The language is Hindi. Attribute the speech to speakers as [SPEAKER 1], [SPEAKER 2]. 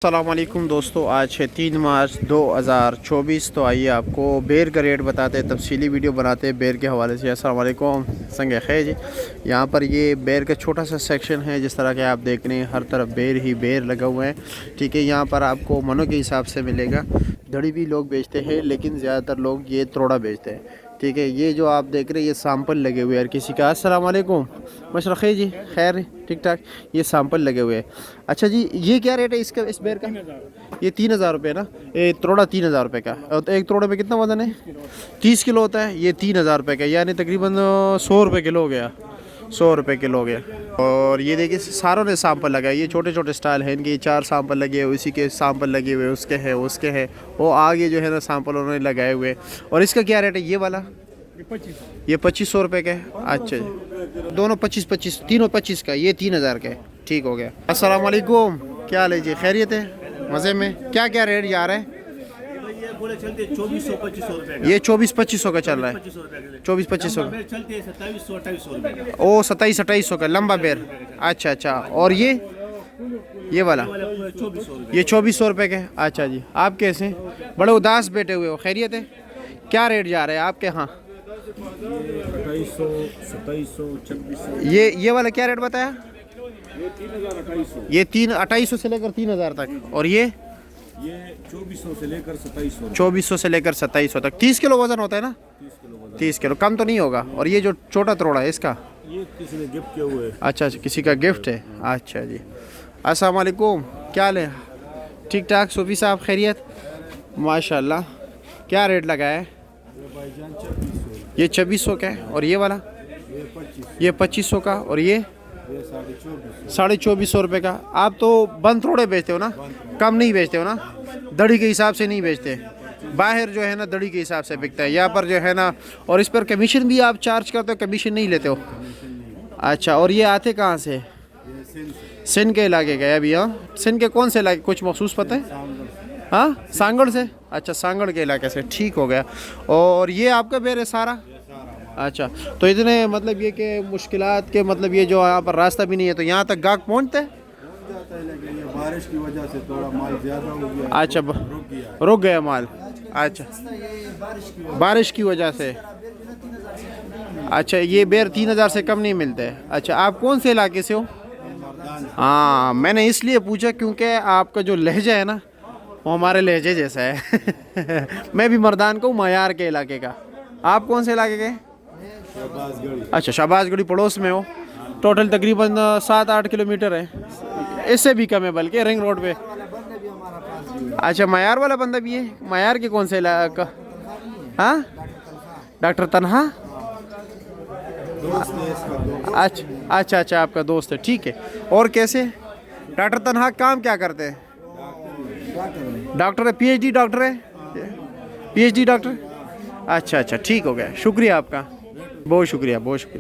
[SPEAKER 1] अस्सलामुअलैकुम दोस्तों, आज है 3 मार्च 2024। तो आइए आपको बेर का रेट बताते हैं, तफसीली वीडियो बनाते हैं बेर के हवाले से। अस्सलामुअलैकुम, संगे खैर जी। यहाँ पर ये बेर का छोटा सा सेक्शन है, जिस तरह के आप देख रहे हैं हर तरफ बेर ही बेर लगा हुआ है। ठीक है, यहाँ पर आपको मनों के हिसाब से मिलेगा। धड़ी भी लोग बेचते हैं, लेकिन ज़्यादातर लोग ये तोड़ा बेचते हैं। ठीक है, ये जो आप देख रहे हैं ये सैंपल लगे हुए हैं हर किसी का। अस्सलाम वालेकुम, मशरक़ी जी, खैर ठीक ठाक। ये सैंपल लगे हुए हैं। अच्छा जी, ये क्या रेट है इसका, इस बेर का? ये 3,000 रुपये ना, ये तोड़ा 3,000 रुपये का। और तो एक तोड़े में कितना वज़न है? 30 किलो होता है। ये 3,000 रुपये का, यानी तकरीबन 100 रुपये किलो हो गया। 100 रुपये किलो हो गया। और ये देखिए सारों ने सैंपल लगाए। ये छोटे छोटे स्टाइल हैं इनके, 4 सैंपल लगे हुए, उसी के सैंपल लगे हुए, उसके हैं, उसके हैं, वो आगे जो है ना सैंपल उन्होंने लगाए हुए। और इसका क्या रेट है ये वाला? ये 2500 रुपये का है। अच्छा जी, दोनों 25-25, तीनों 25 का, ये 3,000 का है। ठीक हो गया। अस्सलाम वालेकुम, क्या हाल है जी? खैरियत है? मज़े में? क्या क्या रेट जा रहा है?
[SPEAKER 2] बोले चलते 2400-2500 रुपये।
[SPEAKER 1] ये 24-2500 का चल रहा है। 24-2500 का
[SPEAKER 2] चलते 2700-2800 रुपये।
[SPEAKER 1] ओ 27-2800 का लंबा बेर। अच्छा अच्छा, और ये वाला
[SPEAKER 2] 2400
[SPEAKER 1] ये 2400 रुपये के। अच्छा जी, आप कैसे हैं? बड़े उदास बैठे हुए हो, खैरियत है? क्या रेट जा रहा है आपके यहाँ?
[SPEAKER 2] 2800, 2700, 2600।
[SPEAKER 1] ये वाला क्या रेट बताया?
[SPEAKER 2] ये 3028।
[SPEAKER 1] ये 2800 से लेकर 3,000 तक। और ये
[SPEAKER 2] 2400 से लेकर 2700।
[SPEAKER 1] 2400 से लेकर 2700 तक। 30 किलो वजन होता है ना?
[SPEAKER 2] 30 किलो वजन।
[SPEAKER 1] 30 किलो कम तो नहीं होगा। और ये जो छोटा तोड़ा है इसका?
[SPEAKER 2] ये किसी ने गिफ्ट किया हुआ है।
[SPEAKER 1] अच्छा अच्छा, किसी का गिफ्ट है। अच्छा जी। अस्सलाम वालेकुम, क्या हाल है? ठीक ठाक सूफी साहब, खैरियत? माशाल्लाह। क्या रेट लगा है?
[SPEAKER 2] भाईजान 2600।
[SPEAKER 1] ये 2600 का है। और ये वाला? ये 2500 का। और ये 2450 रुपये का। आप तो बंद थोड़े बेचते हो ना, कम नहीं बेचते हो ना? दड़ी के हिसाब से नहीं बेचते। बाहर जो है ना दड़ी के हिसाब से बिकता है, यहाँ पर जो है ना। और इस पर कमीशन भी आप चार्ज करते हो, कमीशन नहीं लेते हो? अच्छा, और ये आते कहाँ से? सिंध के इलाके गए अभी? हाँ, सिंध के कौन से इलाके, कुछ मखसूस पता है? हाँ, सांगड़ से। अच्छा, सांगड़ के इलाके से। ठीक हो गया। और ये आपका बेर है सारा? अच्छा, तो इतने मतलब ये कि मुश्किलात के मतलब ये जो यहाँ पर रास्ता भी नहीं है, तो यहाँ तक गाहक पहुँचते हैं?
[SPEAKER 2] लेकिन ये बारिश की वजह से थोड़ा माल ज़्यादा हो गया।
[SPEAKER 1] अच्छा, रुक गया माल। अच्छा, बारिश की वजह से। अच्छा, ये बेर 3,000 से कम नहीं मिलते। अच्छा, आप कौन से इलाके से हो? हाँ, मैंने इसलिए पूछा क्योंकि आपका जो लहजा है ना वो हमारे लहजे जैसा है। मैं भी मर्दान को मयार के इलाके का। आप कौन से इलाके के? अच्छा, शाहबाजगढ़ी पड़ोस में हो। टोटल तकरीबन 7-8 किलोमीटर है, इससे भी कम है बल्कि, रिंग रोड पे। अच्छा, मयार वाला बंदा भी है? मयार के कौन से इलाका? हाँ, डॉक्टर तन्हा। अच्छा अच्छा अच्छा, आपका दोस्त है। ठीक है। और कैसे डॉक्टर तन्हा काम क्या करते हैं? डॉक्टर है, PhD डॉक्टर है? PhD doctor. अच्छा अच्छा, ठीक हो गया। शुक्रिया आपका, बहुत शुक्रिया, बहुत शुक्रिया।